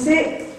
ホセ・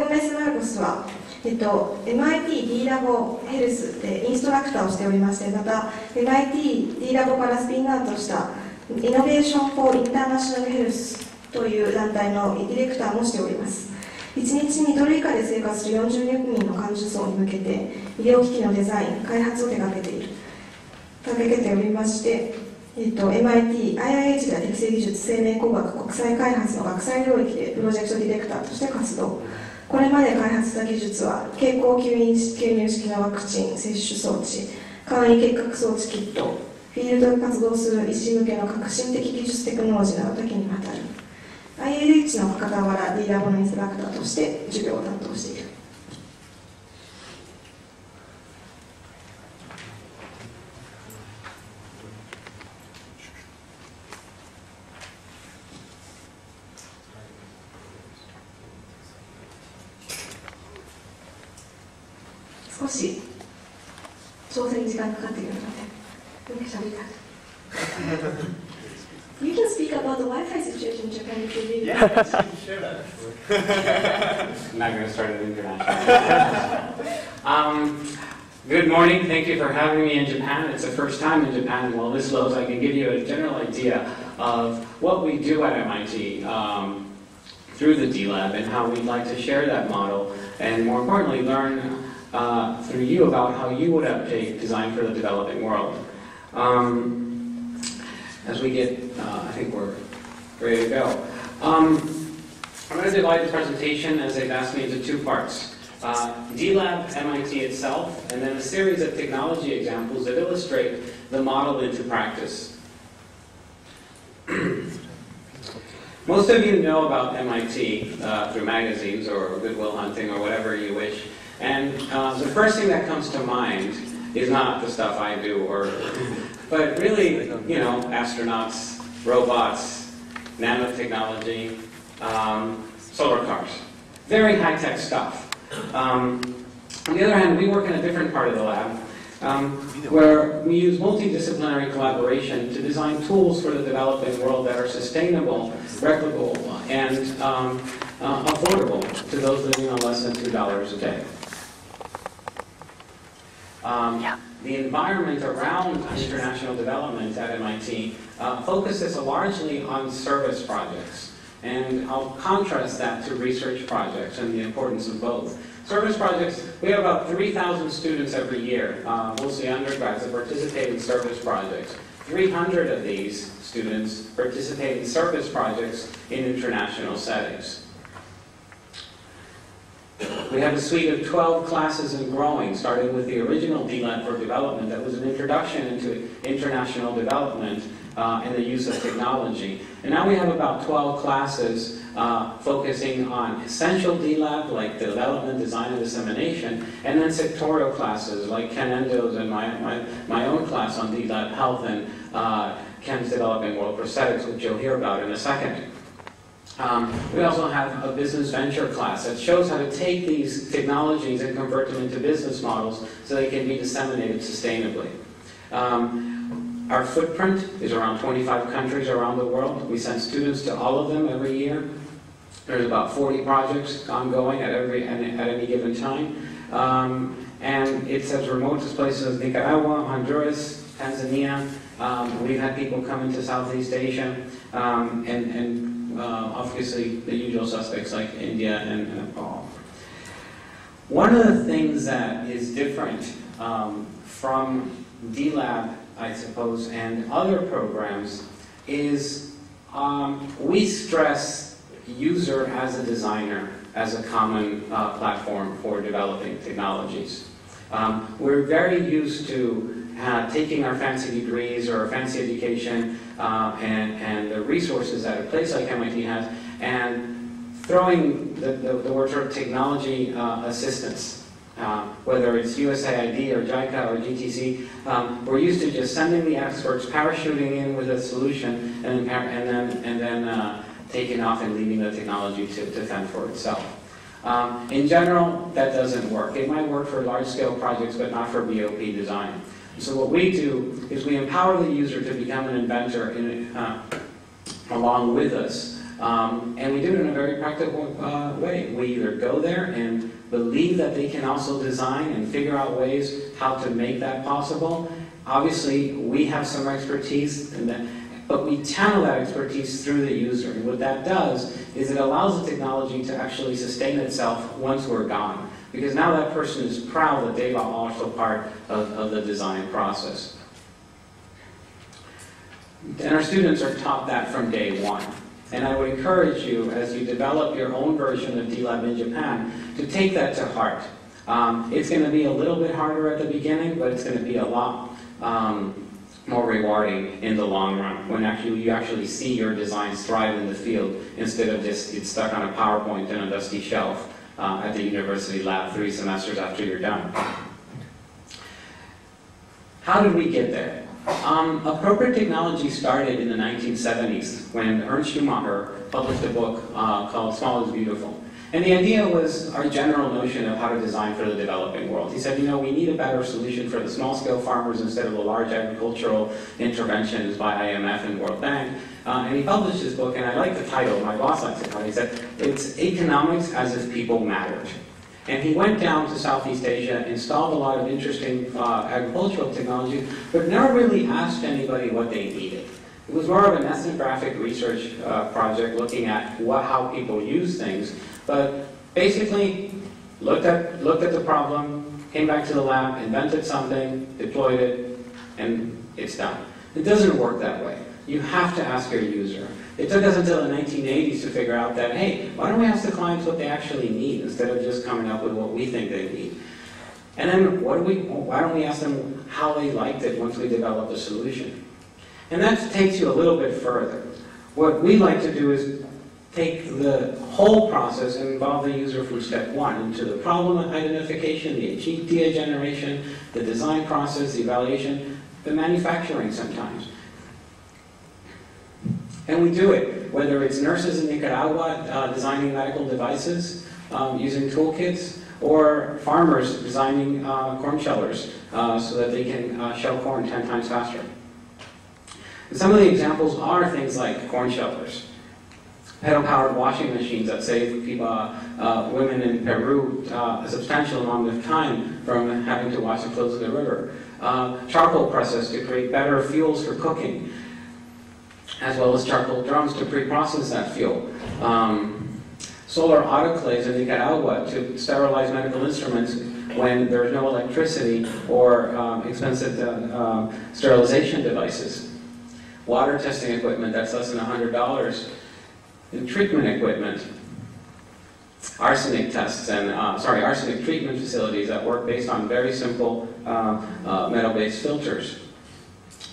ゴメス・マルコスは、MIT D ラボヘルスでインストラクターをしておりまして、また MIT D ラボからスピンアウトしたイノベーション・フォー・インターナショナル・ヘルスという団体のディレクターもしております。1日2ドル以下で生活する40人の患者層に向けて医療機器のデザイン・開発を手掛けておりまして、MIT、IIH では適正技術、生命工学、国際開発の学際領域でプロジェクトディレクターとして活動。これまで開発した技術は、経口吸入式のワクチン接種装置、簡易結核装置キット、フィールドで活動する医師向けの革新的技術テクノロジーなど多岐にわたる。IIH の傍ら D ラボのインストラクターとして授業を担当している。少し調整に時間かかっているので、喋りたい。You can speak about the Wi-Fi situation in Japan if you really want. Yeah, share that. I'm not going to start an international. Good morning. Thank you for having me in Japan. It's the first time in Japan, and while this slows, I can give you a general idea of what we do at MIT through the D-Lab and how we'd like to share that model, and more importantly, learn through you about how you would update design for the developing world. As we get, I think we're ready to go. I'm going to divide the presentation, as they've asked me, into two parts. D-Lab, MIT itself, and then a series of technology examples that illustrate the model into practice. Most of you know about MIT through magazines or Goodwill Hunting or whatever you wish. And the first thing that comes to mind is not the stuff I do, but really, you know, astronauts, robots, nanotechnology, solar cars. Very high-tech stuff. On the other hand, we work in a different part of the lab, where we use multidisciplinary collaboration to design tools for the developing world that are sustainable, replicable, and affordable to those living on less than $2 a day. The environment around international development at MIT focuses largely on service projects. And I'll contrast that to research projects and the importance of both. Service projects, we have about 3,000 students every year, mostly undergrads, that participate in service projects. 300 of these students participate in service projects in international settings. We have a suite of 12 classes and growing, starting with the original D-Lab for Development that was an introduction into international development and the use of technology. And now we have about 12 classes focusing on essential D-Lab, like development, design, and dissemination, and then sectorial classes, like Ken Endo's and my own class on D-Lab Health and Ken's Developing World Prosthetics, which you'll hear about in a second. We also have a business venture class that shows how to take these technologies and convert them into business models so they can be disseminated sustainably. Our footprint is around 25 countries around the world. We send students to all of them every year. There's about 40 projects ongoing at any given time. And it's as remote as places as Nicaragua, Honduras, Tanzania. We've had people come into Southeast Asia, and obviously the usual suspects like India and Nepal. One of the things that is different from D-Lab, I suppose, and other programs is we stress user as a designer as a common platform for developing technologies. We're very used to taking our fancy degrees or our fancy education and the resources that a place like MIT has and throwing the word sort of technology assistance. Whether it's USAID or JICA or GTC, we're used to just sending the experts, parachuting in with a solution, and then taking off and leaving the technology to fend for itself. In general, that doesn't work. It might work for large-scale projects, but not for BOP design. So what we do is we empower the user to become an inventor along with us And we do it in a very practical way. We either go there and believe that they can also design and figure out ways how to make that possible. Obviously, we have some expertise in that, but we channel that expertise through the user. And what that does is it allows the technology to actually sustain itself once we're gone. Because now that person is proud that they are also part of the design process. And our students are taught that from day one. And I would encourage you, as you develop your own version of D-Lab in Japan, to take that to heart. It's going to be a little bit harder at the beginning, but it's going to be a lot more rewarding in the long run, when you actually see your designs thrive in the field, instead of just it's stuck on a PowerPoint and a dusty shelf at the university lab 3 semesters after you're done. How did we get there? Appropriate technology started in the 1970s when Ernst Schumacher published a book called Small is Beautiful. And the idea was our general notion of how to design for the developing world. He said, you know, we need a better solution for the small-scale farmers instead of the large agricultural interventions by IMF and World Bank. And he published his book, and I like the title, my boss likes the title. He said, it's Economics as if People Mattered. And he went down to Southeast Asia, installed a lot of interesting agricultural technology, but never really asked anybody what they needed. It was more of an ethnographic research project looking at how people use things, but basically looked at the problem, came back to the lab, invented something, deployed it, and it's done. It doesn't work that way. You have to ask your user. It took us until the 1980s to figure out that, hey, why don't we ask the clients what they actually need instead of just coming up with what we think they need? And then why don't we ask them how they liked it once we developed a solution? And that takes you a little bit further. What we like to do is take the whole process and involve the user from step one into the problem identification, the idea generation, the design process, the evaluation, the manufacturing sometimes. And we do it, whether it's nurses in Nicaragua designing medical devices using toolkits, or farmers designing corn shellers so that they can shell corn 10 times faster. And some of the examples are things like corn shellers, pedal-powered washing machines that save people, women in Peru a substantial amount of time from having to wash their clothes in the river, charcoal presses to create better fuels for cooking, as well as charcoal drums to pre-process that fuel. Solar autoclaves in Nicaragua to sterilize medical instruments when there's no electricity or expensive sterilization devices. Water testing equipment that's less than $100. And treatment equipment. Arsenic tests and, arsenic treatment facilities that work based on very simple metal-based filters.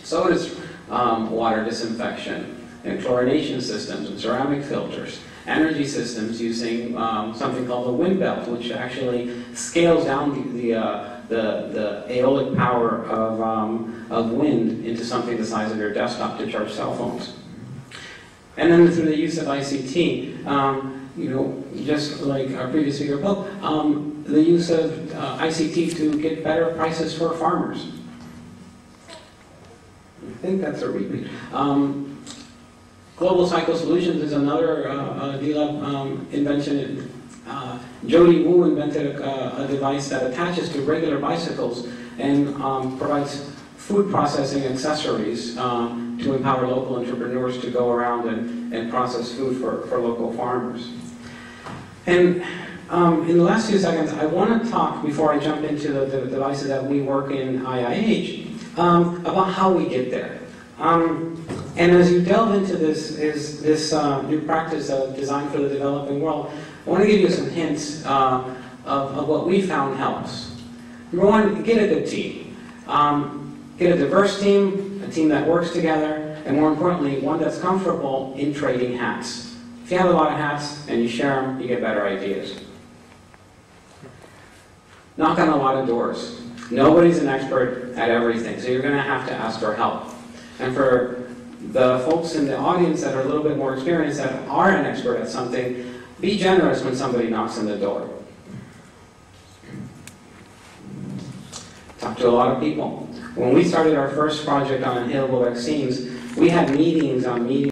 So does water disinfection and chlorination systems and ceramic filters. Energy systems using something called the wind belt, which actually scales down the aeolic power of wind into something the size of your desktop to charge cell phones. And then through the use of ICT, just like our previous speaker, Bill, the use of ICT to get better prices for farmers. I think that's a repeat. Global Cycle Solutions is another D-Lab invention. Jody Wu invented a device that attaches to regular bicycles and provides food processing accessories to empower local entrepreneurs to go around and process food for local farmers. And in the last few seconds, I want to talk, before I jump into the devices that we work in IIH, about how we get there. And as you delve into this new practice of design for the developing world, I want to give you some hints of what we found helps. Number one, get a good team. Get a diverse team, a team that works together, and more importantly, one that's comfortable in trading hats. If you have a lot of hats and you share them, you get better ideas. Knock on a lot of doors. Nobody's an expert at everything, so you're going to have to ask for help. And for the folks in the audience that are a little bit more experienced, that are an expert at something, be generous when somebody knocks on the door. Talk to a lot of people. When we started our first project on inhalable vaccines, we had meetings on meetings